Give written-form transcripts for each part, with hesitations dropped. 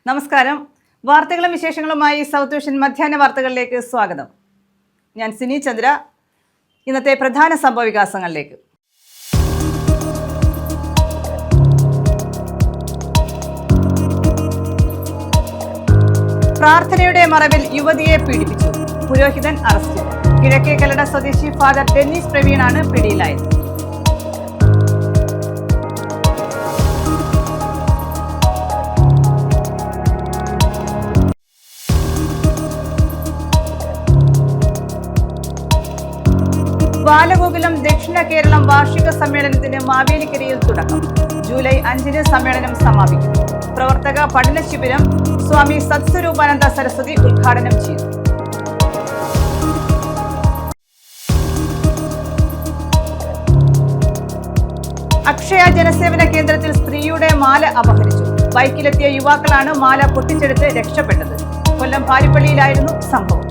നമസ്കാരം. വാർത്തകളും വിശേഷങ്ങളുമായി സൗത്ത് വിഷൻ മധ്യാഹ്ന വാർത്തകളിലേക്ക് സ്വാഗതം. ഞാൻ സിനി ചന്ദ്ര. ഇന്നത്തെ പ്രധാന സംഭവവികാസങ്ങളിലേക്ക്. പ്രാർത്ഥനയുടെ മറവിൽ യുവതിയെ പീഡിപ്പിച്ചു. പുരോഹിതൻ അറസ്റ്റിൽ. കിഴക്കേക്കല്ലട സ്വദേശി ഫാദർ ഡെന്നിസ് പ്രവീണാണ് പിടിയിലായത്. ബാലഗോകുലം ദക്ഷിണ കേരളം വാർഷിക സമ്മേളനത്തിന് മാവേലിക്കരയിൽ തുടക്കം. ജൂലൈ 5-ന് സമ്മേളനം സമാപിക്കും. പ്രവർത്തക പഠന ശിബിരം സ്വാമി സത്സ്വരൂപാനന്ദ സരസ്വതി ഉദ്ഘാടനം ചെയ്തു. അക്ഷയ ജനസേവന കേന്ദ്രത്തിൽ സ്ത്രീയുടെ മാല അപഹരിച്ചു. ബൈക്കിലെത്തിയ യുവാക്കളാണ് മാല പൊട്ടിച്ചെടുത്ത് രക്ഷപ്പെട്ടത്. കൊല്ലം പാരിപ്പള്ളിയിലായിരുന്നു സംഭവം.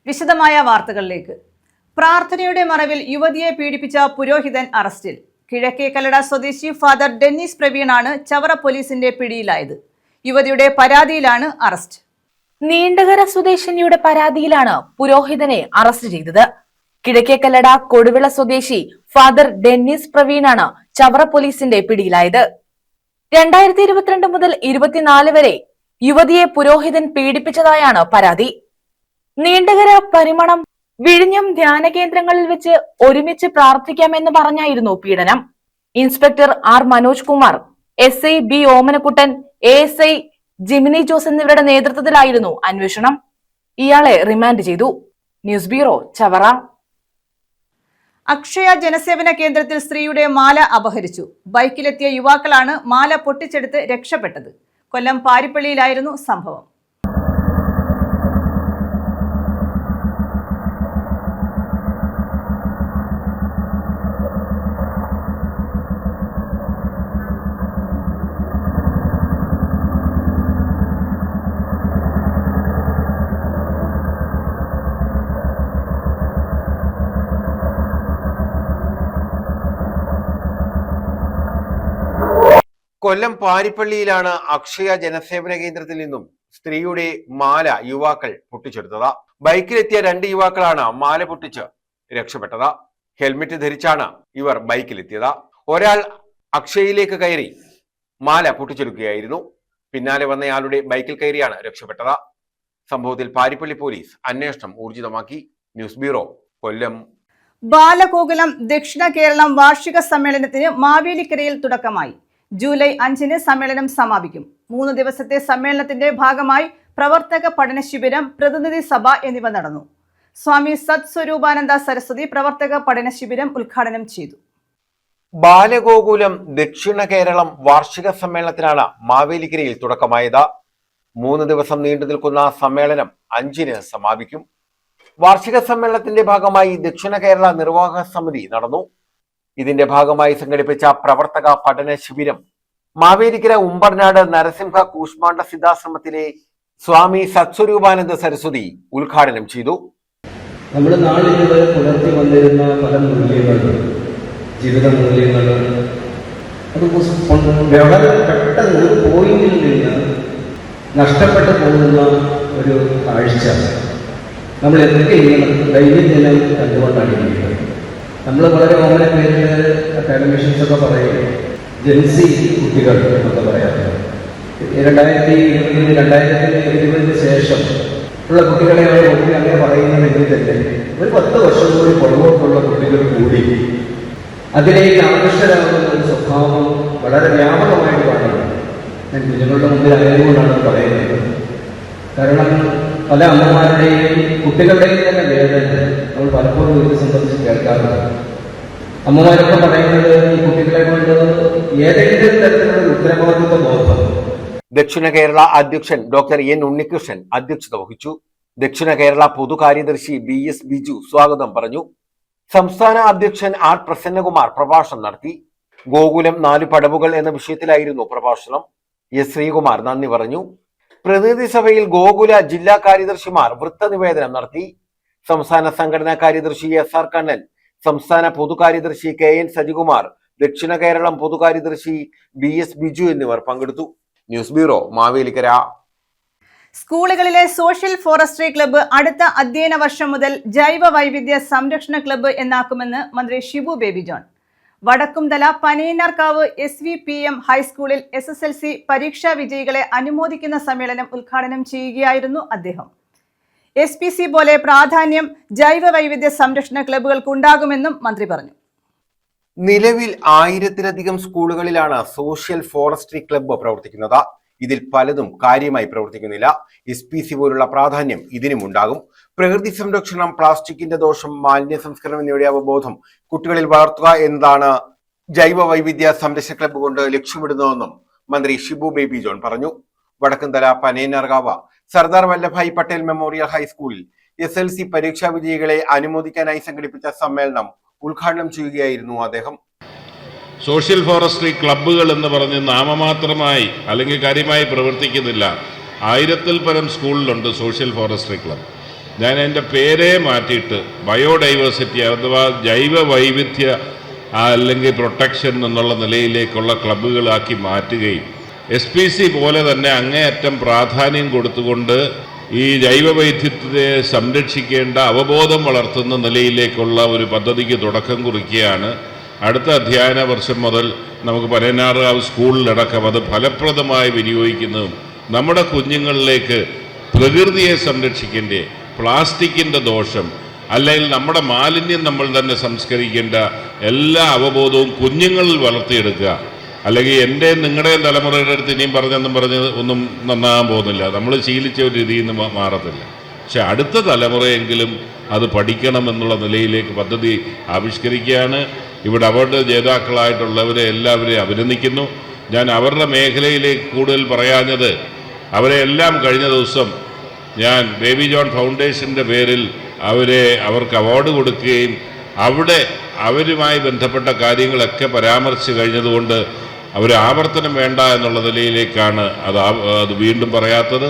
വിശദമായ വാർത്തകളിലേക്ക്. പ്രാർത്ഥനയുടെ മറവിൽ യുവതിയെ പീഡിപ്പിച്ച പുരോഹിതൻ അറസ്റ്റിൽ. കിഴക്കേക്കല്ലട സ്വദേശി ഫാദർ ഡെന്നിസ് പ്രവീണാണ് ചവറ പോലീസിന്റെ പിടിയിലായത്. യുവതിയുടെ പരാതിയിലാണ് അറസ്റ്റ്. നീണ്ടകര സ്വദേശിനിയുടെ പരാതിയിലാണ് പുരോഹിതനെ അറസ്റ്റ് ചെയ്തത്. കിഴക്കേക്കല്ലട കൊടുവിള സ്വദേശി ഫാദർ ഡെന്നിസ് പ്രവീണാണ് ചവറ പോലീസിന്റെ പിടിയിലായത്. 2022 മുതൽ 24 വരെ യുവതിയെ പുരോഹിതൻ പീഡിപ്പിച്ചതായാണ് പരാതി. നീണ്ടകര, പരിമണം, വിഴിഞ്ഞം ധ്യാന കേന്ദ്രങ്ങളിൽ വെച്ച് ഒരുമിച്ച് പ്രാർത്ഥിക്കാമെന്ന് പറഞ്ഞായിരുന്നു പീഡനം. Inspector R Manoj Kumar, SI B Omanakuttan, ASI Jimini Jose എന്നിവരുടെ നേതൃത്വത്തിലായിരുന്നു അന്വേഷണം. ഇയാളെ റിമാൻഡ് ചെയ്തു. News bureau, Chavara. അക്ഷയ ജനസേവന കേന്ദ്രത്തിൽ സ്ത്രീയുടെ മാല അപഹരിച്ചു. ബൈക്കിലെത്തിയ യുവാക്കളാണ് മാല പൊട്ടിച്ചെടുത്ത് രക്ഷപ്പെട്ടത്. കൊല്ലം പാരിപ്പള്ളിയിലായിരുന്നു സംഭവം. കൊല്ലം പാരിപ്പള്ളിയിലാണ് അക്ഷയ ജനസേവന കേന്ദ്രത്തിൽ നിന്നും സ്ത്രീയുടെ മാല യുവാക്കൾ പൊട്ടിച്ചെടുത്തത്. ബൈക്കിലെത്തിയ 2 യുവാക്കളാണ് മാല പൊട്ടിച്ച് രക്ഷപ്പെട്ടത്. ഹെൽമെറ്റ് ധരിച്ചാണ് ഇവർ ബൈക്കിലെത്തിയത്. ഒരാൾ അക്ഷയയിലേക്ക് കയറി മാല പൊട്ടിച്ചെടുക്കുകയായിരുന്നു. പിന്നാലെ വന്നയാളുടെ ബൈക്കിൽ കയറിയാണ് രക്ഷപ്പെട്ടത്. സംഭവത്തിൽ പാരിപ്പള്ളി പോലീസ് അന്വേഷണം ഊർജിതമാക്കി. ന്യൂസ് ബ്യൂറോ, കൊല്ലം. ബാലഗോകുലം ദക്ഷിണ കേരളം വാർഷിക സമ്മേളനത്തിന് മാവേലിക്കരയിൽ തുടക്കമായി. ജൂലൈ 5-ന് സമ്മേളനം സമാപിക്കും. 3 ദിവസത്തെ സമ്മേളനത്തിന്റെ ഭാഗമായി പ്രവർത്തക പഠന ശിബിരം, പ്രതിനിധി സഭ എന്നിവ നടന്നു. സ്വാമി സത്സ്വരൂപാനന്ദ സരസ്വതി പ്രവർത്തക പഠന ശിബിരം ഉദ്ഘാടനം ചെയ്തു. ബാലഗോകുലം ദക്ഷിണ കേരളം വാർഷിക സമ്മേളനത്തിനാണ് മാവേലിക്കരയിൽ തുടക്കമായത്. 3 ദിവസം നീണ്ടു നിൽക്കുന്ന സമ്മേളനം 5-ന് സമാപിക്കും. വാർഷിക സമ്മേളനത്തിന്റെ ഭാഗമായി ദക്ഷിണ കേരള നിർവാഹക സമിതി നടന്നു. ഇതിന്റെ ഭാഗമായി സംഘടിപ്പിച്ച പ്രവർത്തക പഠന ശിബിരം മാവേലിക്കര ഉമ്പർനാട് നരസിംഹ കൂഷ്മാണ്ഡ സിദ്ധാശ്രമത്തിലെ സ്വാമി സത്സ്വരൂപാനന്ദ സരസ്വതി ഉദ്ഘാടനം ചെയ്തു. നമ്മൾ നാളിതുവരെ പുലർത്തി വന്നിരുന്ന പല മൂല്യങ്ങളും, ജീവിത മൂല്യങ്ങളും, അത് പെട്ടെന്ന് ഒരു പോയിന്റിൽ നിന്ന് നഷ്ടപ്പെട്ടു പോകുന്ന ഒരു കാഴ്ച നമ്മൾ എന്തൊക്കെ ദൈനംദിനം കണ്ടുകൊണ്ടാണ്. നമ്മൾ വളരെ വളരെ പേര് അക്കാഡമിഷ്യൻസൊക്കെ പറയും ജെൻസി കുട്ടികൾ എന്നൊക്കെ പറയാറുണ്ട്. 2020 ശേഷം ഉള്ള കുട്ടികളെയാണ് ഒത്തിരി അങ്ങനെ പറയുന്നതെങ്കിൽ തന്നെ ഒരു 10 വർഷം കൂടി പുറകോട്ടുള്ള കുട്ടികൾ കൂടി അതിലേക്ക് ആകർഷകരാകുന്ന ഒരു സ്വഭാവം വളരെ വ്യാപകമായിട്ട് കാണുന്നു. ഞാൻ കുഞ്ഞുങ്ങളുടെ മുമ്പിൽ ആയതുകൊണ്ടാണ് പറയുന്നത്. കാരണം പല അമ്മമാരുടെയും കുട്ടികളുടെയും തന്നെ വേദന നമ്മൾ പലപ്പോഴും ഇത് സംബന്ധിച്ച് കേൾക്കാറുണ്ട്. അമ്മമാരൊക്കെ പറയുന്നത് ഈ കുട്ടികളെ കൊണ്ട് ഏതെങ്കിലും തരത്തിലുള്ള ഉത്തരവാദിത്വ ബോധം. ദക്ഷിണ കേരള അധ്യക്ഷൻ ഡോക്ടർ N ഉണ്ണികൃഷ്ണൻ അധ്യക്ഷത വഹിച്ചു. ദക്ഷിണ കേരള പൊതുകാര്യദർശി BS ബിജു സ്വാഗതം പറഞ്ഞു. സംസ്ഥാന അധ്യക്ഷൻ R പ്രസന്നകുമാർ പ്രഭാഷണം നടത്തി. ഗോകുലം 4 പടവുകൾ എന്ന വിഷയത്തിലായിരുന്നു പ്രഭാഷണം. S ശ്രീകുമാർ നന്ദി പറഞ്ഞു. പ്രതിനിധി സഭയിൽ ഗോകുല ജില്ലാ കാര്യദർശിമാർ വൃത്തനിവേദനം നടത്തി. സംസ്ഥാന സംഘടനാ കാര്യദർശി SR കണ്ണൻ, സംസ്ഥാന പൊതുകാര്യദർശി KN സജികുമാർ, ദക്ഷിണ കേരളം പൊതുകാര്യദർശി BS ബിജു എന്നിവർ പങ്കെടുത്തു. News bureau, Mavelikara. സ്കൂളുകളിലെ സോഷ്യൽ ഫോറസ്ട്രി ക്ലബ്ബ് അടുത്ത അധ്യയന വർഷം മുതൽ ജൈവ വൈവിധ്യ സംരക്ഷണ ക്ലബ്ബ് എന്നാക്കുമെന്ന് മന്ത്രി ഷിബു ബേബി ജോൺ. വടക്കുംതല പനയന്നാർക്കാവ് SVPM ഹൈസ്കൂളിൽ SSLC പരീക്ഷാ വിജയികളെ അനുമോദിക്കുന്ന സമ്മേളനം ഉദ്ഘാടനം ചെയ്യുകയായിരുന്നു അദ്ദേഹം. SPC പോലെ പ്രാധാന്യം ജൈവ വൈവിധ്യ സംരക്ഷണ ക്ലബ്ബുകൾക്ക് ഉണ്ടാകുമെന്നും മന്ത്രി പറഞ്ഞു. നിലവിൽ 1000-ലധികം സ്കൂളുകളിലാണ് സോഷ്യൽ ഫോറസ്ട്രി ക്ലബ്ബ് പ്രവർത്തിക്കുന്നത്. ഇതിൽ പലതും കാര്യമായി പ്രവർത്തിക്കുന്നില്ല. SPC പോലുള്ള പ്രാധാന്യം ഇതിനും ഉണ്ടാകും. പ്രകൃതി സംരക്ഷണം, പ്ലാസ്റ്റിക്കിന്റെ ദോഷം, മാലിന്യ സംസ്കരണം എന്നിവയുടെ അവബോധം കുട്ടികളിൽ വളർത്തുക എന്നതാണ് ജൈവ വൈവിധ്യ സംരക്ഷണ ക്ലബ്ബ് കൊണ്ട് ലക്ഷ്യമിടുന്നതെന്നും മന്ത്രി ഷിബു ബേബി ജോൺ പറഞ്ഞു. വടക്കുംതല പനയന്നാർക്കാവ് സർദാർ വല്ലഭായ് പട്ടേൽ മെമ്മോറിയൽ ഹൈസ്കൂളിൽ SLC പരീക്ഷാ വിജയികളെ അനുമോദിക്കാനായി സംഘടിപ്പിച്ച സമ്മേളനം ഉദ്ഘാടനം ചെയ്യുകയായിരുന്നു അദ്ദേഹം. സോഷ്യൽ ഫോറസ്ട്രി ക്ലബ്ബുകൾ എന്ന് പറഞ്ഞ് നാമമാത്രമായി അല്ലെങ്കിൽ കാര്യമായി പ്രവർത്തിക്കുന്നില്ല. 1000-ൽ പരം സ്കൂളിലുണ്ട് സോഷ്യൽ ഫോറസ്ട്രി ക്ലബ്ബ്. ഞാൻ എൻ്റെ പേരെ മാറ്റിയിട്ട് ബയോഡൈവേഴ്സിറ്റി അഥവാ ജൈവ വൈവിധ്യ അല്ലെങ്കിൽ പ്രൊട്ടക്ഷൻ എന്നുള്ള നിലയിലേക്കുള്ള ക്ലബ്ബുകളാക്കി മാറ്റുകയും SPC പോലെ തന്നെ അങ്ങേയറ്റം പ്രാധാന്യം കൊടുത്തുകൊണ്ട് ഈ ജൈവവൈവിധ്യത്തെ സംരക്ഷിക്കേണ്ട അവബോധം വളർത്തുന്ന നിലയിലേക്കുള്ള ഒരു പദ്ധതിക്ക് തുടക്കം കുറിക്കുകയാണ്. അടുത്ത അധ്യയന വർഷം മുതൽ നമുക്ക് പനയന്നാർക്കാവ് സ്കൂളിലടക്കം അത് ഫലപ്രദമായി വിനിയോഗിക്കുന്നതും നമ്മുടെ കുഞ്ഞുങ്ങളിലേക്ക് പ്രകൃതിയെ സംരക്ഷിക്കേണ്ട, പ്ലാസ്റ്റിക്കിൻ്റെ ദോഷം അല്ലെങ്കിൽ നമ്മുടെ മാലിന്യം നമ്മൾ തന്നെ സംസ്കരിക്കേണ്ട എല്ലാ അവബോധവും കുഞ്ഞുങ്ങളിൽ വളർത്തിയെടുക്കുക. അല്ലെങ്കിൽ എൻ്റെ നിങ്ങളുടെയും തലമുറയുടെ അടുത്ത് ഇനിയും പറഞ്ഞ് ഒന്നും നന്നാകാൻ പോകുന്നില്ല. നമ്മൾ ശീലിച്ച ഒരു രീതിയിൽ നിന്ന് മാറത്തില്ല. പക്ഷെ അടുത്ത തലമുറയെങ്കിലും അത് പഠിക്കണം എന്നുള്ള നിലയിലേക്ക് പദ്ധതി ആവിഷ്കരിക്കുകയാണ്. ഇവിടെ അവാർഡ് ജേതാക്കളായിട്ടുള്ളവരെ എല്ലാവരെയും അഭിനന്ദിക്കുന്നു. ഞാൻ അവരുടെ മേഖലയിലേക്ക് കൂടുതൽ പറയാഞ്ഞത്, അവരെ എല്ലാം കഴിഞ്ഞ ദിവസം ഞാൻ ബേബി ജോൺ ഫൗണ്ടേഷൻ്റെ പേരിൽ അവർക്ക് അവാർഡ് കൊടുക്കുകയും അവിടെ അവരുമായി ബന്ധപ്പെട്ട കാര്യങ്ങളൊക്കെ പരാമർശിച്ച് കഴിഞ്ഞതുകൊണ്ട് അവർ ആവർത്തനം വേണ്ട എന്നുള്ള നിലയിലേക്കാണ് അത് വീണ്ടും പറയാത്തത്.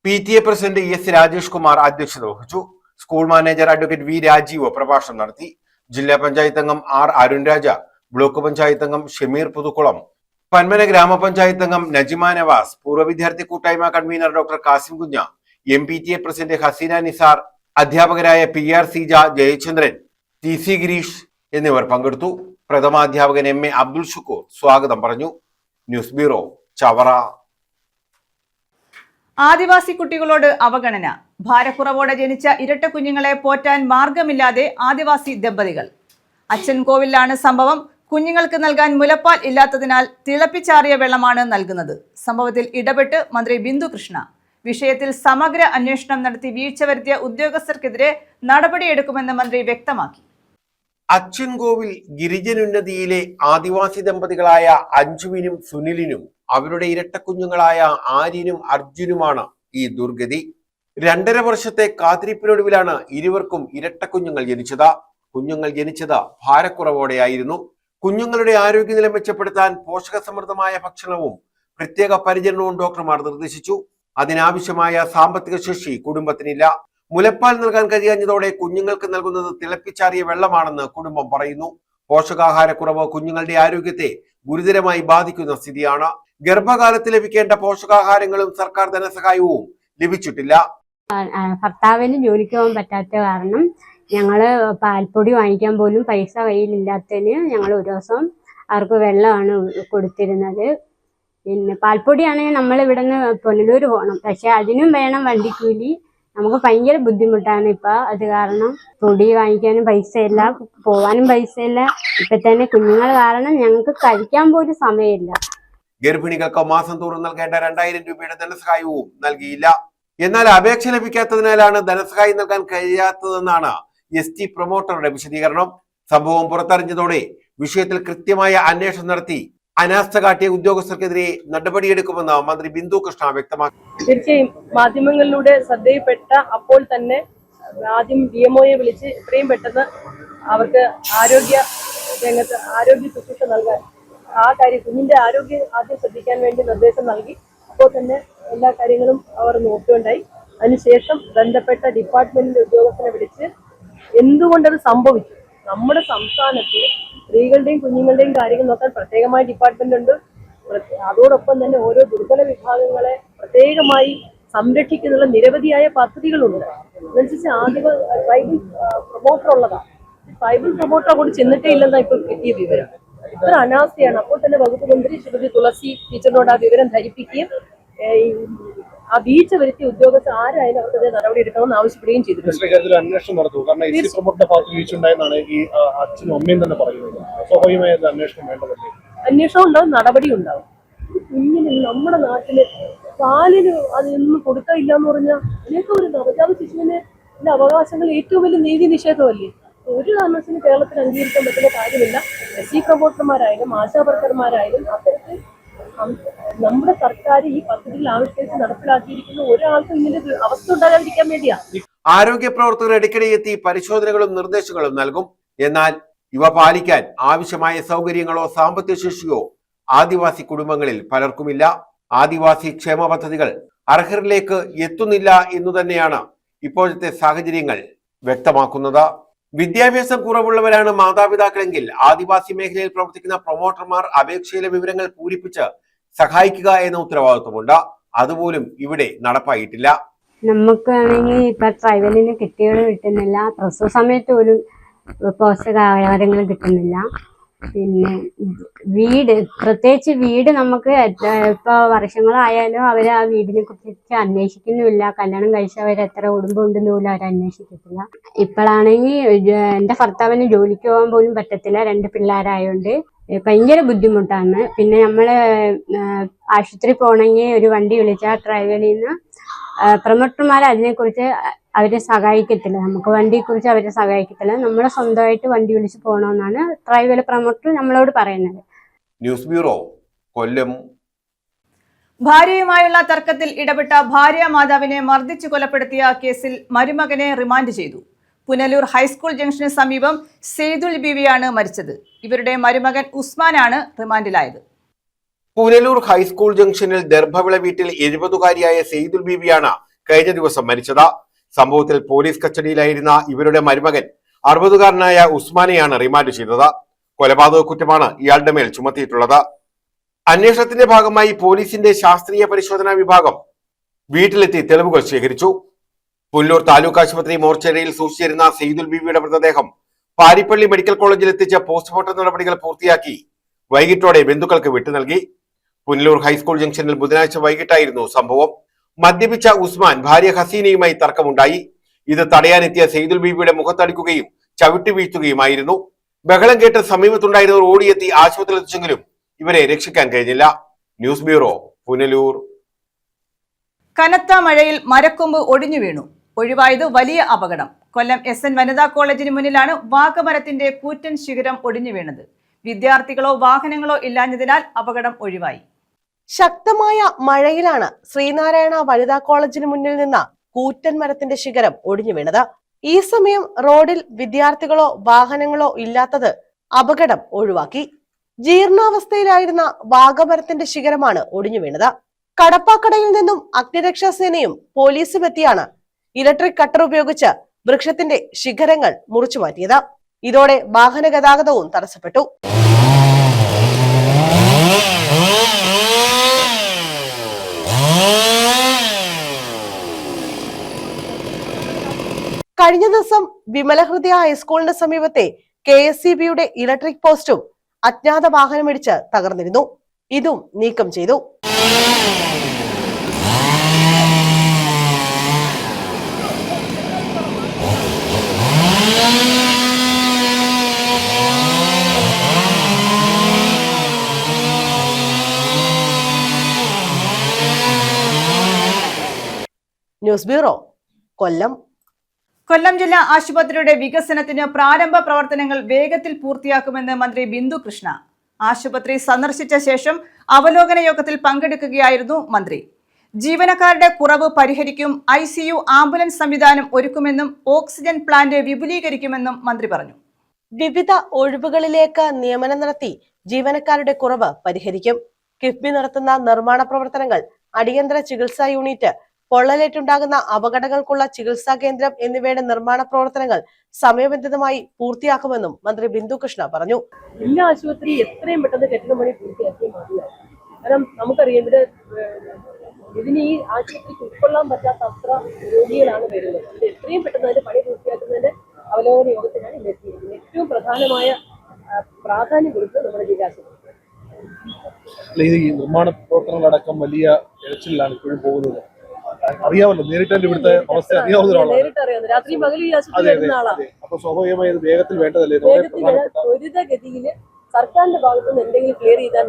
PTA president S Rajesh Kumar അധ്യക്ഷത വഹിച്ചു. School manager advocate V Rajeev പ്രഭാഷണം നടത്തി. ജില്ലാ പഞ്ചായത്ത് അംഗം R അരുൺ രാജ, ബ്ലോക്ക് പഞ്ചായത്ത് അംഗം ഷമീർ പുതുക്കുളം, പന്മന ഗ്രാമപഞ്ചായത്ത് അംഗം നജിമ നവാസ്, പൂർവ്വ വിദ്യാർത്ഥി കൂട്ടായ്മ കൺവീനർ ഡോക്ടർ കാസിം കുഞ്ഞ, MPTA പ്രസിഡന്റ് ഹസീന നിസാർ, അധ്യാപകരായ PR സീജ, ജയചന്ദ്രൻ, TC ഗിരീഷ് എന്നിവർ പങ്കെടുത്തു. പ്രഥമാധ്യാപകൻ MA അബ്ദുൽ ഷുക്കൂർ സ്വാഗതം പറഞ്ഞു. News bureau, Chavara. ആദിവാസി കുട്ടികളോട് അവഗണന. ഭാരക്കുറവോടെ ജനിച്ച ഇരട്ട കുഞ്ഞുങ്ങളെ പോറ്റാൻ മാർഗമില്ലാതെ ആദിവാസി ദമ്പതികൾ. അച്ചൻകോവിലാണ് സംഭവം. കുഞ്ഞുങ്ങൾക്ക് നൽകാൻ മുലപ്പാൽ ഇല്ലാത്തതിനാൽ തിളപ്പിച്ചാറിയ വെള്ളമാണ് നൽകുന്നത്. സംഭവത്തിൽ ഇടപെട്ട് മന്ത്രി ബിന്ദു കൃഷ്ണ. വിഷയത്തിൽ സമഗ്ര അന്വേഷണം നടത്തി വീഴ്ച വരുത്തിയ ഉദ്യോഗസ്ഥർക്കെതിരെ നടപടിയെടുക്കുമെന്ന് മന്ത്രി വ്യക്തമാക്കി. അച്ചൻകോവിൽ ഗിരിജനുന്നതിയിലെ ആദിവാസി ദമ്പതികളായ അഞ്ജുവിനും സുനിലിനും അവരുടെ ഇരട്ടക്കുഞ്ഞുങ്ങളായ ആര്യനും അർജുനുമാണ് ഈ ദുർഗതി. 2.5 വർഷത്തെ കാത്തിരിപ്പിനൊടുവിലാണ് ഇരുവർക്കും ഇരട്ടക്കുഞ്ഞുങ്ങൾ ജനിച്ചത്. കുഞ്ഞുങ്ങൾ ജനിച്ചത് ഭാരക്കുറവോടെയായിരുന്നു. കുഞ്ഞുങ്ങളുടെ ആരോഗ്യനില മെച്ചപ്പെടുത്താൻ പോഷകസമൃദ്ധമായ ഭക്ഷണവും പ്രത്യേക പരിചരണവും ഡോക്ടർമാർ നിർദ്ദേശിച്ചു. അതിനാവശ്യമായ സാമ്പത്തിക ശേഷി കുടുംബത്തിനില്ല. മുലപ്പാൽ നൽകാൻ കഴിയാഞ്ഞതോടെ കുഞ്ഞുങ്ങൾക്ക് നൽകുന്നത് തിളപ്പിച്ചാറിയ വെള്ളമാണെന്ന് കുടുംബം പറയുന്നു. പോഷകാഹാരക്കുറവ് കുഞ്ഞുങ്ങളുടെ ആരോഗ്യത്തെ ഗുരുതരമായി ബാധിക്കുന്ന സ്ഥിതിയാണ്. ഗർഭകാലത്ത് ലഭിക്കേണ്ട പോഷകാഹാരങ്ങളും സർക്കാർ ധനസഹായവും ലഭിച്ചിട്ടില്ല. ഭർത്താവിന് ജോലിക്ക് പോകാൻ പറ്റാത്ത കാരണം ഞങ്ങള് പാൽപ്പൊടി വാങ്ങിക്കാൻ പോലും പൈസ കയ്യിലില്ലാത്തതിന് ഞങ്ങൾ ഒരു ദിവസം അവർക്ക് വെള്ളമാണ് കൊടുത്തിരുന്നത്. പിന്നെ പാൽപ്പൊടിയാണെങ്കിൽ നമ്മൾ ഇവിടെ നിന്ന് പുനലൂർ പോകണം, പക്ഷെ അതിനും വേണം വണ്ടിക്കൂലി. നമുക്ക് ഭയങ്കര ബുദ്ധിമുട്ടാണ് ഇപ്പൊ. അത് കാരണം പൊടി വാങ്ങിക്കാനും പൈസയില്ല, പോവാനും പൈസയില്ല. ഇപ്പൊ തന്നെ കുഞ്ഞുങ്ങൾ കാരണം ഞങ്ങൾക്ക് കഴിക്കാൻ പോലും സമയമില്ല. ഗർഭിണികൾക്ക് മാസം തോറും നൽകേണ്ട 2000 രൂപയുടെ ധനസഹായവും നൽകിയില്ല. എന്നാൽ അപേക്ഷ ലഭിക്കാത്തതിനാലാണ് ധനസഹായം നൽകാൻ കഴിയാത്തതെന്നാണ് ST പ്രൊമോട്ടറുടെ വിശദീകരണം. സംഭവം പുറത്തറിഞ്ഞതോടെ വിഷയത്തിൽ കൃത്യമായ അന്വേഷണം നടത്തി അനാസ്ഥ കാട്ടിയ ഉദ്യോഗസ്ഥർക്കെതിരെ നടപടിയെടുക്കുമെന്ന് മന്ത്രി ബിന്ദു കൃഷ്ണ വ്യക്തമാക്കി. തീർച്ചയായും മാധ്യമങ്ങളിലൂടെ ശ്രദ്ധയിൽപ്പെട്ട അപ്പോൾ തന്നെ ആദ്യം DMOയെ വിളിച്ച് എത്രയും പെട്ടെന്ന് അവർക്ക് ആരോഗ്യ രംഗത്ത് ആരോഗ്യ ശുശ്രൂഷ നൽകാൻ, ആ കാര്യം കുഞ്ഞിന്റെ ആരോഗ്യം ആദ്യം ശ്രദ്ധിക്കാൻ വേണ്ടി നിർദ്ദേശം നൽകി. അപ്പോൾ തന്നെ എല്ലാ കാര്യങ്ങളും അവർ നോക്കുകയുണ്ടായി. അതിനുശേഷം ബന്ധപ്പെട്ട ഡിപ്പാർട്ട്മെന്റിന്റെ ഉദ്യോഗസ്ഥനെ വിളിച്ച് എന്തുകൊണ്ടത് സംഭവിച്ചു, നമ്മുടെ സംസ്ഥാനത്ത് സ്ത്രീകളുടെയും കുഞ്ഞുങ്ങളുടെയും കാര്യങ്ങൾ നോക്കാൻ പ്രത്യേകമായ ഡിപ്പാർട്ട്മെന്റ് ഉണ്ട്. അതോടൊപ്പം തന്നെ ഓരോ ദുർബല വിഭാഗങ്ങളെ പ്രത്യേകമായി സംരക്ഷിക്കുന്ന നിരവധിയായ പദ്ധതികളുണ്ട്. അതനുസരിച്ച് ആദ്യം ട്രൈബൽ പ്രൊമോട്ടർ ഉള്ളതാണ്. ട്രൈബൽ പ്രൊമോട്ടർ കൂടി ചെന്നിട്ടേ ഇല്ലെന്നാണ് ഇപ്പോൾ കിട്ടിയ വിവരം. ഇത്ര അനാസ്ഥയാണ്. അപ്പോൾ തന്നെ വകുപ്പ് മന്ത്രി ശ്രീമതി തുളസി ടീച്ചറിനോട് ആ വിവരം ധരിപ്പിക്കുകയും ആ വീഴ്ച വരുത്തിയ ഉദ്യോഗസ്ഥർ ആരായാലും അവർക്കെതിരെ നടപടി എടുക്കണമെന്ന് ആവശ്യപ്പെടുകയും ചെയ്തിട്ടുണ്ട്. അന്വേഷണം നടത്തും. കാരണം എസ് സി പ്രൊമോട്ടറുടെ ഭാഗത്ത് വീഴ്ച ഉണ്ടായെന്നാണ് ഈ അച്ഛനും അമ്മയും തന്നെ പറയുന്നത്. സ്വാഭാവികമായ അന്വേഷണം വേണ്ടതല്ലേ? അന്വേഷണം ഉണ്ടാവും, നടപടി ഉണ്ടാവും. കുഞ്ഞിന് നമ്മുടെ നാട്ടില് പാലിന് അതൊന്നും കൊടുക്കാനില്ല എന്ന് പറഞ്ഞാൽ അതിനൊക്കെ ഒരു നവജാത ശിശുവിന് അവകാശങ്ങൾ ഏറ്റവും വലിയ നീതി നിഷേധമല്ലേ? ഒരു കാരണവശാലും കേരളത്തിൽ അംഗീകരിക്കാൻ പറ്റുന്ന കാര്യമില്ല. എസ് സി പ്രൊമോട്ടർമാരായാലും ആശാവർക്കർമാരായാലും അത്തരത്തിൽ നമ്മുടെ സർക്കാർ ഈ പദ്ധതിയിൽ ആവിഷ്കരിച്ച് നടപ്പിലാക്കിയിരിക്കുന്ന ഒരാൾക്കും ഇങ്ങനെ അവസ്ഥ ഉണ്ടാകാതിരിക്കാൻ വേണ്ടിയാ. ആരോഗ്യ പ്രവർത്തകർ ഇടയ്ക്കിടെ എത്തി പരിശോധനകളും നിർദ്ദേശങ്ങളും നൽകും. എന്നാൽ ഇവ പാലിക്കാൻ ആവശ്യമായ സൗകര്യങ്ങളോ സാമ്പത്തിക ശേഷിയോ ആദിവാസി കുടുംബങ്ങളിൽ പലർക്കുമില്ല. ആദിവാസി ക്ഷേമ പദ്ധതികൾ അർഹരിലേക്ക് എത്തുന്നില്ല എന്നു തന്നെയാണ് ഇപ്പോഴത്തെ സാഹചര്യങ്ങൾ വ്യക്തമാക്കുന്നത്. വിദ്യാഭ്യാസം കുറവുള്ളവരാണ് മാതാപിതാക്കളെങ്കിൽ ആദിവാസി മേഖലയിൽ പ്രവർത്തിക്കുന്ന പ്രൊമോട്ടർമാർ അപേക്ഷയിലെ വിവരങ്ങൾ പൂരിപ്പിച്ച് സഹായിക്കുക എന്ന ഉത്തരവാദിത്വമുണ്ട്. അതുപോലും ഇവിടെ നടപ്പായിട്ടില്ല. നമുക്കാണെങ്കിൽ ഇപ്പൊ ട്രൈബലിന് കിട്ടികളും കിട്ടുന്നില്ല, പ്രസവ സമയത്ത് പോലും പോഷകാഹാരങ്ങളും കിട്ടുന്നില്ല. പിന്നെ വീട്, പ്രത്യേകിച്ച് വീട് നമുക്ക് ഇപ്പൊ വർഷങ്ങളായാലും അവർ ആ വീടിനെ കുറിച്ച് അന്വേഷിക്കുന്നുമില്ല. കല്യാണം കഴിച്ചവർ എത്ര കുടുംബം ഉണ്ടെന്ന് പോലും അവർ അന്വേഷിക്കത്തില്ല. ഇപ്പോഴാണെങ്കിൽ എൻ്റെ ഭർത്താവിന് ജോലിക്ക് പോകാൻ പോലും പറ്റത്തില്ല, 2 പിള്ളേരായോണ്ട് ഭയങ്കര ബുദ്ധിമുട്ടാണ്. പിന്നെ നമ്മള് ആശുപത്രി പോകണമെങ്കിൽ ഒരു വണ്ടി വിളിച്ചാൽ ട്രൈവലിൽ നിന്ന് പ്രൊമോട്ടർമാർ അതിനെക്കുറിച്ച് അവരെ സഹായിക്കത്തില്ല. നമുക്ക് വണ്ടിയെക്കുറിച്ച് അവരെ സഹായിക്കത്തില്ല. നമ്മൾ സ്വന്തമായിട്ട് വണ്ടി വിളിച്ച് പോകണമെന്നാണ് ട്രൈബൽ പ്രൊമോട്ടർ നമ്മളോട് പറയുന്നത്. ന്യൂസ് ബ്യൂറോ, കൊല്ലം. ഭാര്യയുമായുള്ള തർക്കത്തിൽ ഇടപെട്ട ഭാര്യ മാതാവിനെ മർദ്ദിച്ചു കൊലപ്പെടുത്തിയ കേസിൽ മരുമകനെ റിമാൻഡ് ചെയ്തു. പുനലൂർ ഹൈസ്കൂൾ ജംഗ്ഷന് സമീപം സെയ്തുൽ ബീവിയാണ് മരിച്ചത്. ഇവരുടെ മരുമകൻ ഉസ്മാനാണ് റിമാൻഡിലായത്. പുനലൂർ ഹൈസ്കൂൾ ജംഗ്ഷനിൽ ദർഭവിള വീട്ടിൽ 70-കാരിയായ സെയ്തുൽ ബീവിയാണ് കഴിഞ്ഞ ദിവസം മരിച്ചത്. സംഭവത്തിൽ പോലീസ് കസ്റ്റഡിയിലായിരുന്ന ഇവരുടെ മരുമകൻ 60-കാരനായ ഉസ്മാനെയാണ് റിമാൻഡ് ചെയ്തത്. കൊലപാതക കുറ്റമാണ് ഇയാളുടെ മേൽ ചുമത്തിയിട്ടുള്ളത്. അന്വേഷണത്തിന്റെ ഭാഗമായി പോലീസിന്റെ ശാസ്ത്രീയ പരിശോധനാ വിഭാഗം വീട്ടിലെത്തി തെളിവുകൾ ശേഖരിച്ചു. പുനലൂർ താലൂക്ക് ആശുപത്രി മോർച്ചറിയിൽ സൂക്ഷിച്ചിരുന്ന സെയ്തുൽ ബീവിയുടെ മൃതദേഹം പാരിപ്പള്ളി മെഡിക്കൽ കോളേജിൽ എത്തിച്ച പോസ്റ്റ്മോർട്ടം നടപടികൾ പൂർത്തിയാക്കി വൈകിട്ടോടെ ബന്ധുക്കൾക്ക് വിട്ടു നൽകി. പുനലൂർ ഹൈസ്കൂൾ ജംഗ്ഷനിൽ ബുധനാഴ്ച വൈകിട്ടായിരുന്നു സംഭവം. മദ്യപിച്ച ഉസ്മാൻ ഭാര്യ ഹസീനയുമായി തർക്കമുണ്ടായി. ഇത് തടയാനെത്തിയ സെയ്തുൽ ബീവിയുടെ മുഖത്തടിക്കുകയും ചവിട്ടി വീഴ്ത്തുകയുമായിരുന്നു. ബഹളം കേട്ട് സമീപത്തുണ്ടായിരുന്നവർ ഓടിയെത്തി ആശുപത്രിയിൽ എത്തിച്ചെങ്കിലും ഇവരെ രക്ഷിക്കാൻ കഴിഞ്ഞില്ല. News bureau, Punalur. കനത്ത മഴയിൽ മരക്കൊമ്പ് ഒടിഞ്ഞു വീണു. ഒഴിവായത് വലിയ അപകടം. കൊല്ലം SN വനിതാ കോളേജിന് മുന്നിലാണ് വാഗമരത്തിന്റെ കൂറ്റൻ ശിഖരം ഒടിഞ്ഞു വീണത്. വിദ്യാർത്ഥികളോ വാഹനങ്ങളോ ഇല്ലാഞ്ഞതിനാൽ അപകടം ഒഴിവായി. ശക്തമായ മഴയിലാണ് ശ്രീനാരായണ വനിതാ കോളേജിന് മുന്നിൽ നിന്ന് കൂറ്റൻ മരത്തിന്റെ ശിഖരം ഒടിഞ്ഞു വീണത്. ഈ സമയം റോഡിൽ വിദ്യാർത്ഥികളോ വാഹനങ്ങളോ ഇല്ലാത്തത് അപകടം ഒഴിവാക്കി. ജീർണാവസ്ഥയിലായിരുന്ന വാഗമരത്തിന്റെ ശിഖരമാണ് ഒടിഞ്ഞു വീണത്. കടപ്പാക്കടയിൽ നിന്നും അഗ്നിരക്ഷാസേനയും പോലീസും എത്തിയാണ് ഇലക്ട്രിക് കട്ടർ ഉപയോഗിച്ച് വൃക്ഷത്തിന്റെ ശിഖരങ്ങൾ മുറിച്ചു മാറ്റിയത്. ഇതോടെ വാഹന ഗതാഗതവും തടസ്സപ്പെട്ടു. കഴിഞ്ഞ ദിവസം വിമലഹൃദയ ഹൈസ്കൂളിന് സമീപത്തെ KSEBയുടെ ഇലക്ട്രിക് പോസ്റ്റും അജ്ഞാത വാഹനമിടിച്ച് തകർന്നിരുന്നു. ഇതും നീക്കം ചെയ്തു. ന്യൂസ് ബ്യൂറോ, കൊല്ലം. കൊല്ലം ജില്ലാ ആശുപത്രിയുടെ വികസനത്തിന് പ്രാരംഭ പ്രവർത്തനങ്ങൾ വേഗത്തിൽ പൂർത്തിയാക്കുമെന്ന് മന്ത്രി ബിന്ദു കൃഷ്ണ. ആശുപത്രി സന്ദർശിച്ച ശേഷം അവലോകന യോഗത്തിൽ പങ്കെടുക്കുകയായിരുന്നു മന്ത്രി. ജീവനക്കാരുടെ കുറവ് പരിഹരിക്കും, ICU ആംബുലൻസ് സംവിധാനം ഒരുക്കുമെന്നും ഓക്സിജൻ പ്ലാന്റ് വിപുലീകരിക്കുമെന്നും മന്ത്രി പറഞ്ഞു. വിവിധ ഒഴിവുകളിലേക്ക് നിയമനം നടത്തി ജീവനക്കാരുടെ കുറവ് പരിഹരിക്കും. കിഫ്ബി നടത്തുന്ന നിർമ്മാണ പ്രവർത്തനങ്ങൾ, അടിയന്തര ചികിത്സാ യൂണിറ്റ്, പൊള്ളലേറ്റുണ്ടാകുന്ന അപകടങ്ങൾക്കുള്ള ചികിത്സാ കേന്ദ്രം എന്നിവയുടെ നിർമ്മാണ പ്രവർത്തനങ്ങൾ സമയബന്ധിതമായി പൂർത്തിയാക്കുമെന്നും മന്ത്രി ബിന്ദു കൃഷ്ണ പറഞ്ഞു. ജില്ലാ ആശുപത്രി എത്രയും പെട്ടെന്ന് കെട്ടിട പണി പൂർത്തിയാക്കിയേ മതിയാവും. കാരണം നമുക്കറിയാം ഇതിന് ഈ ആശുപത്രിക്ക് ഉൾക്കൊള്ളാൻ പറ്റാത്ത അത്ര രോഗികളാണ് വരുന്നത്. ഇത് എത്രയും പെട്ടെന്ന് അതിന്റെ പണി പൂർത്തിയാക്കുന്നതിന്റെ അവലോകന യോഗത്തിനാണ് ഇന്ന് എത്തിയിരിക്കുന്നത്. ഏറ്റവും പ്രധാനമായ പ്രാധാന്യം കൊടുത്ത് നമ്മുടെ ജില്ലാ ആശുപത്രി. ഈ നിർമ്മാണ പ്രവർത്തനങ്ങളടക്കം വലിയ ഇഴച്ചിലാണ് ഇപ്പോഴും പോകുന്നത്. അറിയാമല്ലോ, നേരിട്ട് ഇവിടുത്തെ അവസ്ഥ അറിയാവുന്ന ഒരാളാണ്. നേരിട്ട് അറിയാവുന്ന രാത്രി പകൽ ഈ ആശുപത്രി വരുന്ന ആളാണ്. അപ്പൊ സ്വാഭാവികമായി വേഗത്തിൽ വേണ്ടതല്ലേ? ത്വരിതഗതിയിൽ സർക്കാരിന്റെ ഭാഗത്ത് നിന്ന് എന്തെങ്കിലും ക്ലിയർ ചെയ്താൽ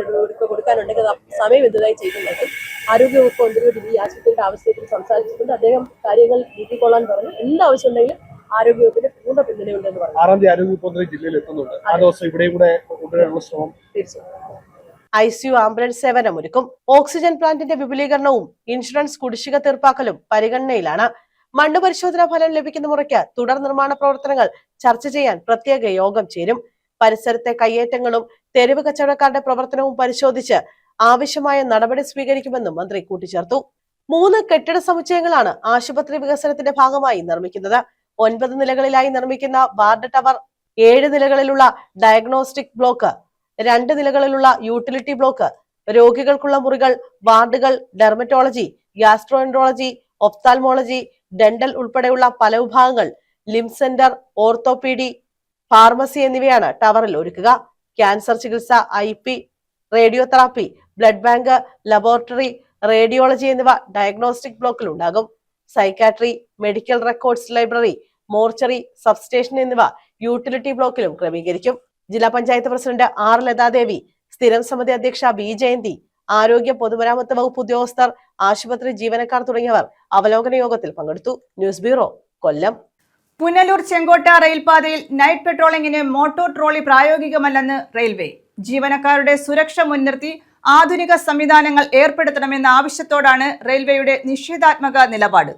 കൊടുക്കാനുണ്ടെങ്കിൽ സമയം എന്തുതായി ചെയ്തിട്ടുണ്ട്. ആരോഗ്യവകുപ്പ് മന്ത്രിയോട് ഈ ആശുപത്രിയുടെ ആവശ്യത്തിൽ സംസാരിച്ചിട്ടുണ്ട്. അദ്ദേഹം കാര്യങ്ങൾ നീട്ടിക്കൊള്ളാൻ പറഞ്ഞു. എന്താവശ്യം ഉണ്ടെങ്കിലും ആരോഗ്യവകുപ്പിന്റെ പൂർണ്ണ പിന്തുണയുണ്ടെന്ന് പറഞ്ഞു. 6-ാം തീയതി ആരോഗ്യവകുപ്പ് മന്ത്രി ജില്ലയിൽ എത്തുന്നുണ്ട്. ആ ദിവസം ഇവിടെയും കൂടെ കൊണ്ടുവരാനുള്ള ശ്രമം തീർച്ചയായും. ICU ambulance സേവനമൊരുക്കും. ഓക്സിജൻ പ്ലാന്റിന്റെ വിപുലീകരണവും ഇൻഷുറൻസ് കുടിശ്ശിക തീർപ്പാക്കലും പരിഗണനയിലാണ്. മണ്ണ് പരിശോധനാ ഫലം ലഭിക്കുന്ന മുറയ്ക്ക് തുടർ നിർമ്മാണ പ്രവർത്തനങ്ങൾ ചർച്ച ചെയ്യാൻ പ്രത്യേക യോഗം ചേരും. പരിസരത്തെ കയ്യേറ്റങ്ങളും തെരുവ് കച്ചവടക്കാരുടെ പ്രവർത്തനവും പരിശോധിച്ച് ആവശ്യമായ നടപടി സ്വീകരിക്കുമെന്നും മന്ത്രി കൂട്ടിച്ചേർത്തു. 3 കെട്ടിട സമുച്ചയങ്ങളാണ് ആശുപത്രി വികസനത്തിന്റെ ഭാഗമായി നിർമ്മിക്കുന്നത്. 9 നിലകളിലായി നിർമ്മിക്കുന്ന വാർഡ് ടവർ, 7 നിലകളിലുള്ള ഡയഗ്നോസ്റ്റിക് ബ്ലോക്ക്, 2 നിലകളിലുള്ള യൂട്ടിലിറ്റി ബ്ലോക്ക്, രോഗികൾക്കുള്ള മുറികൾ, വാർഡുകൾ, ഡെർമറ്റോളജി, ഗ്യാസ്ട്രോഎൻട്രോളജി, ഒഫ്താൽമോളജി, ഡെന്റൽ ഉൾപ്പെടെയുള്ള പല വിഭാഗങ്ങൾ, ലിം സെന്റർ, ഓർത്തോപീഡി, ഫാർമസി എന്നിവയാണ് ടവറിൽ ഒരുക്കുക. ക്യാൻസർ ചികിത്സ, IP, radiotherapy, blood bank, laboratory, radiology എന്നിവ ഡയഗ്നോസ്റ്റിക് ബ്ലോക്കിൽ ഉണ്ടാകും. Psychiatry, medical records library, mortuary, substation എന്നിവ യൂട്ടിലിറ്റി ബ്ലോക്കിലും ക്രമീകരിക്കും. ജില്ലാ പഞ്ചായത്ത് പ്രസിഡന്റ് R. ലതാദേവി, സ്ഥിരം സമിതി അധ്യക്ഷ B. ജയന്തി, ആരോഗ്യ പൊതുമരാമത്ത് വകുപ്പ് ഉദ്യോഗസ്ഥർ, ആശുപത്രി ജീവനക്കാർ തുടങ്ങിയവർ അവലോകന യോഗത്തിൽ പങ്കെടുത്തു. ന്യൂസ് ബ്യൂറോ, കൊല്ലം. പുനലൂർ ചെങ്കോട്ട റെയിൽപാതയിൽ നൈറ്റ് പെട്രോളിംഗിന് മോട്ടോർ ട്രോളി പ്രായോഗികമല്ലെന്ന് റെയിൽവേ. ജീവനക്കാരുടെ സുരക്ഷ മുൻനിർത്തി ആധുനിക സംവിധാനങ്ങൾ ഏർപ്പെടുത്തണമെന്ന ആവശ്യത്തോടാണ് റെയിൽവേയുടെ നിഷേധാത്മക നിലപാട്.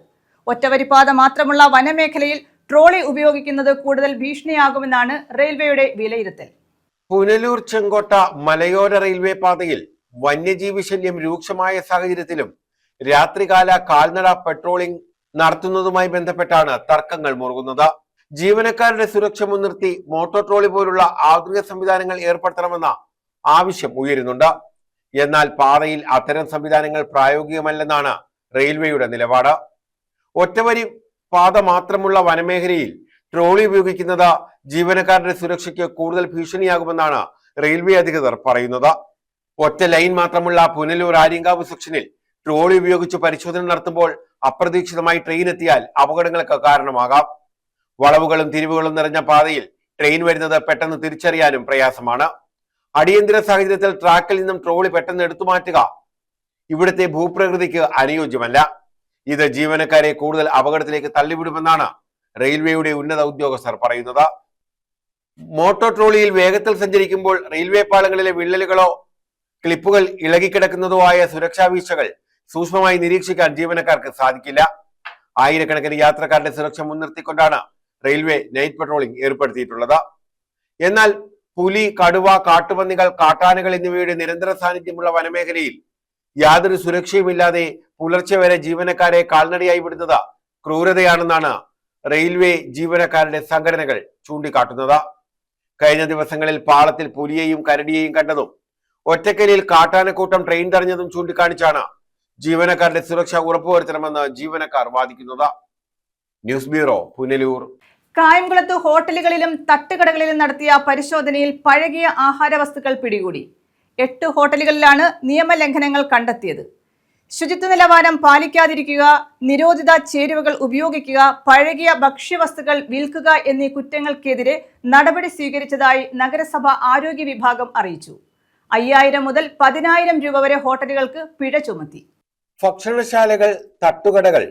ഒറ്റവരിപ്പാത മാത്രമുള്ള വനമേഖലയിൽ ട്രോളി ഉപയോഗിക്കുന്നത് കൂടുതൽ ഭീഷണിയാകുമെന്നാണ് റെയിൽവേയുടെ വിലയിരുത്തൽ. പുനലൂർ ചെങ്കോട്ട മലയോര റെയിൽവേ പാതയിൽ വന്യജീവി ശല്യം രൂക്ഷമായ സാഹചര്യത്തിലും രാത്രികാല കാൽനട പെട്രോളിംഗ് നടത്തുന്നതുമായി ബന്ധപ്പെട്ടാണ് തർക്കങ്ങൾ മുറുകുന്നത്. ജീവനക്കാരുടെ സുരക്ഷ മുൻനിർത്തി മോട്ടോർ ട്രോളി പോലുള്ള ആധുനിക സംവിധാനങ്ങൾ ഏർപ്പെടുത്തണമെന്ന ആവശ്യം ഉയരുന്നുണ്ട്. എന്നാൽ പാതയിൽ അത്തരം സംവിധാനങ്ങൾ പ്രായോഗികമല്ലെന്നാണ് റെയിൽവേയുടെ നിലപാട്. ഒറ്റവരി പാത മാത്രമുള്ള വനമേഖലയിൽ ട്രോളി ഉപയോഗിക്കുന്നത് ജീവനക്കാരുടെ സുരക്ഷയ്ക്ക് കൂടുതൽ ഭീഷണിയാകുമെന്നാണ് റെയിൽവേ അധികൃതർ പറയുന്നത്. ഒറ്റ ലൈൻ മാത്രമുള്ള പുനലൂർ ആര്യങ്കാവ് സെക്ഷനിൽ ട്രോളി ഉപയോഗിച്ച് പരിശോധന നടത്തുമ്പോൾ അപ്രതീക്ഷിതമായി ട്രെയിൻ എത്തിയാൽ അപകടങ്ങൾക്ക് കാരണമാകാം. വളവുകളും തിരിവുകളും നിറഞ്ഞ പാതയിൽ ട്രെയിൻ വരുന്നത് പെട്ടെന്ന് തിരിച്ചറിയാനും പ്രയാസമാണ്. അടിയന്തര സാഹചര്യത്തിൽ ട്രാക്കിൽ നിന്നും ട്രോളി പെട്ടെന്ന് എടുത്തുമാറ്റുക ഇവിടുത്തെ ഭൂപ്രകൃതിക്ക് അനുയോജ്യമല്ല. ഇത് ജീവനക്കാരെ കൂടുതൽ അപകടത്തിലേക്ക് തള്ളിവിടുമെന്നാണ് റെയിൽവേയുടെ ഉന്നത ഉദ്യോഗസ്ഥർ പറയുന്നത്. മോട്ടോർ ട്രോളിയിൽ വേഗത്തിൽ സഞ്ചരിക്കുമ്പോൾ റെയിൽവേ പാളങ്ങളിലെ വിള്ളലുകളോ ക്ലിപ്പുകൾ ഇളകിക്കിടക്കുന്നതോ ആയ സുരക്ഷാ വീഴ്ചകൾ സൂക്ഷ്മമായി നിരീക്ഷിക്കാൻ ജീവനക്കാർക്ക് സാധിക്കില്ല. ആയിരക്കണക്കിന് യാത്രക്കാരുടെ സുരക്ഷ മുൻനിർത്തിക്കൊണ്ടാണ് റെയിൽവേ നൈറ്റ് പെട്രോളിംഗ് ഏർപ്പെടുത്തിയിട്ടുള്ളത്. എന്നാൽ പുലി, കടുവ, കാട്ടുപന്നികൾ, കാട്ടാനകൾ എന്നിവയുടെ നിരന്തര സാന്നിധ്യമുള്ള വനമേഖലയിൽ യാതൊരു സുരക്ഷയുമില്ലാതെ പുലർച്ചെ വരെ ജീവനക്കാരെ കാൽനടയായി വിടുന്നത് ക്രൂരതയാണെന്നാണ് റെയിൽവേ ജീവനക്കാരുടെ സംഘടനകൾ ചൂണ്ടിക്കാട്ടുന്നത്. കഴിഞ്ഞ ദിവസങ്ങളിൽ പാളത്തിൽ പുലിയെയും കരടിയെയും കണ്ടതും ഒറ്റക്കലിയിൽ കാട്ടാനക്കൂട്ടം ട്രെയിൻ തടഞ്ഞതും ചൂണ്ടിക്കാണിച്ചാണ് ജീവനക്കാരുടെ സുരക്ഷ ഉറപ്പുവരുത്തണമെന്ന് ജീവനക്കാർ വാദിക്കുന്നത്. News bureau, Punalur. കായംകുളത്ത് ഹോട്ടലുകളിലും തട്ടുകടകളിലും നടത്തിയ പരിശോധനയിൽ പഴകിയ ആഹാര വസ്തുക്കൾ പിടികൂടി. 8 ഹോട്ടലുകളിലാണ് നിയമലംഘനങ്ങൾ കണ്ടെത്തിയത്. ശുചിത്വ നിലവാരം പാലിക്കാതിരിക്കുക, നിരോധിത ചേരുവകൾ ഉപയോഗിക്കുക, പഴകിയ ഭക്ഷ്യവസ്തുക്കൾ വിൽക്കുക എന്നീ കുറ്റങ്ങൾക്കെതിരെ നടപടി സ്വീകരിച്ചതായി നഗരസഭ ആരോഗ്യ വിഭാഗം അറിയിച്ചു. 5000 മുതൽ 10000 രൂപ വരെ ഹോട്ടലുകൾക്ക് പിഴ ചുമത്തി. ഭക്ഷണശാലകൾ, തട്ടുകടകൾ,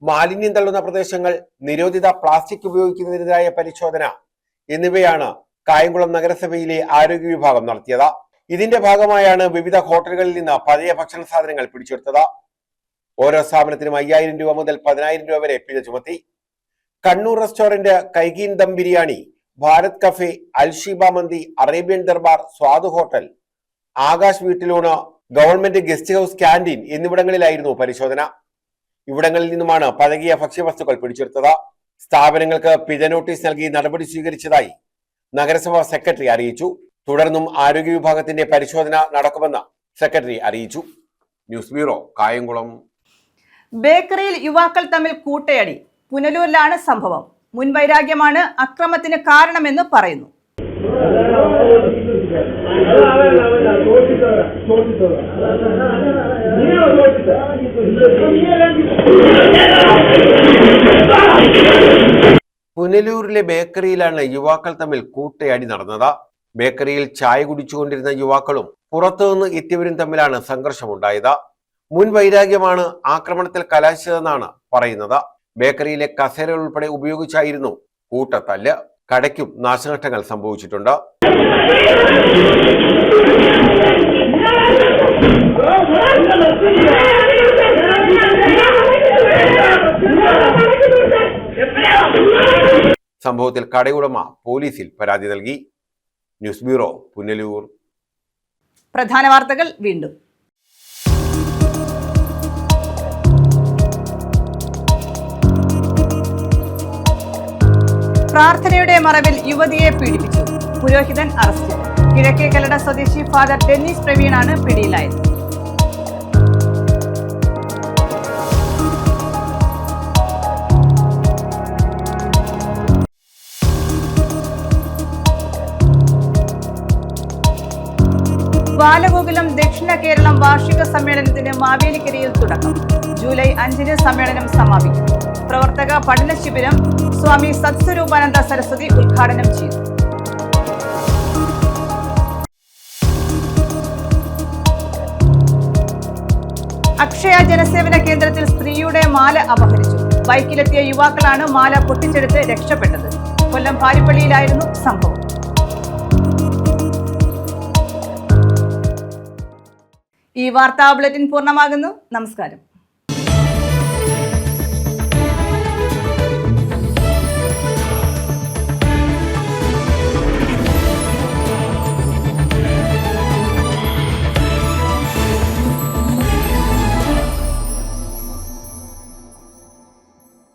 മാലിന്യം തള്ളുന്ന പ്രദേശങ്ങൾ, നിരോധിത പ്ലാസ്റ്റിക് ഉപയോഗിക്കുന്നതിനെതിരായ പരിശോധന എന്നിവയാണ് കായംകുളം നഗരസഭയിലെ ആരോഗ്യ വിഭാഗം നടത്തിയത്. ഇതിന്റെ ഭാഗമായാണ് വിവിധ ഹോട്ടലുകളിൽ നിന്ന് പഴയ ഭക്ഷണ സാധനങ്ങൾ പിടിച്ചെടുത്തത്. ഓരോ സ്ഥാപനത്തിനും 5000 രൂപ മുതൽ 10000 രൂപ വരെ പിഴ ചുമത്തി. കണ്ണൂർ റെസ്റ്റോറന്റ്, കൈകീൻ ദം ബിരിയാണി, ഭാരത് കഫേ, അൽഷീബ മന്തി, അറേബ്യൻ ദർബാർ, സ്വാദ് ഹോട്ടൽ, ആകാശ് വീട്ടിലൂണ്, ഗവൺമെന്റ് ഗസ്റ്റ് ഹൌസ്, ക്യാന്റീൻ എന്നിവിടങ്ങളിലായിരുന്നു പരിശോധന. ഇവിടങ്ങളിൽ നിന്നുമാണ് പഴകിയ ഭക്ഷ്യവസ്തുക്കൾ പിടിച്ചെടുത്തത്. സ്ഥാപനങ്ങൾക്ക് പിഴ നോട്ടീസ് നൽകി നടപടി സ്വീകരിച്ചതായി നഗരസഭാ സെക്രട്ടറി അറിയിച്ചു. തുടർന്നും ആരോഗ്യ വിഭാഗത്തിന്റെ പരിശോധന നടക്കുമെന്ന് സെക്രട്ടറി അറിയിച്ചു. News bureau, Kayamkulam. ബേക്കറിയിൽ യുവാക്കൾ തമ്മിൽ കൂട്ടയടി. പുനലൂരിലാണ് സംഭവം. മുൻവൈരാഗ്യമാണ് അക്രമത്തിന് കാരണമെന്ന് പറയുന്നു. പുനലൂരിലെ ബേക്കറിയിലാണ് യുവാക്കൾ തമ്മിൽ കൂട്ടയടി നടന്നത്. ബേക്കറിയിൽ ചായ കുടിച്ചുകൊണ്ടിരുന്ന യുവാക്കളും പുറത്തുനിന്ന് എത്തിയവരും തമ്മിലാണ് സംഘർഷമുണ്ടായത്. മുൻവൈരാഗ്യമാണ് ആക്രമണത്തിൽ കലാശിച്ചതെന്നാണ് പറയുന്നത്. ബേക്കറിയിലെ കസേര ഉൾപ്പെടെ ഉപയോഗിച്ചായിരുന്നു കൂട്ടത്തല്ല്. കടയ്ക്കും നാശനഷ്ടങ്ങൾ സംഭവിച്ചിട്ടുണ്ട്. സംഭവത്തിൽ കടയുടമ പോലീസിൽ പരാതി നൽകി. News bureau, Punalur. പ്രധാന വാർത്തകൾ വീണ്ടും. പ്രാർത്ഥനയുടെ മറവിൽ യുവതിയെ പീഡിപ്പിച്ചു. പുരോഹിതൻ അറസ്റ്റിൽ. കിഴക്കേക്കല്ലട സ്വദേശി ഫാദർ ഡെന്നിസ് പ്രവീണാണ് പിടിയിലായത്. ബാലഗോകുലം ദക്ഷിണ കേരളം വാർഷിക സമ്മേളനത്തിന് മാവേലിക്കരയിൽ തുടക്കം. ജൂലൈ 5-ന് സമ്മേളനം സമാപിക്കും. പ്രവർത്തക പഠന ശിബിരം സ്വാമി സത്സ്വരൂപാനന്ദ സരസ്വതി ഉദ്ഘാടനം ചെയ്തു. അക്ഷയ ജനസേവന കേന്ദ്രത്തിൽ സ്ത്രീയുടെ മാല അപഹരിച്ചു. ബൈക്കിലെത്തിയ യുവാക്കളാണ് മാല പൊട്ടിച്ചെടുത്ത് രക്ഷപ്പെട്ടത്. കൊല്ലം പാരിപ്പള്ളിയിലായിരുന്നു സംഭവം. ഈ വാർത്താ ബുള്ളറ്റിൻ പൂർണ്ണമാകുന്നു. നമസ്കാരം.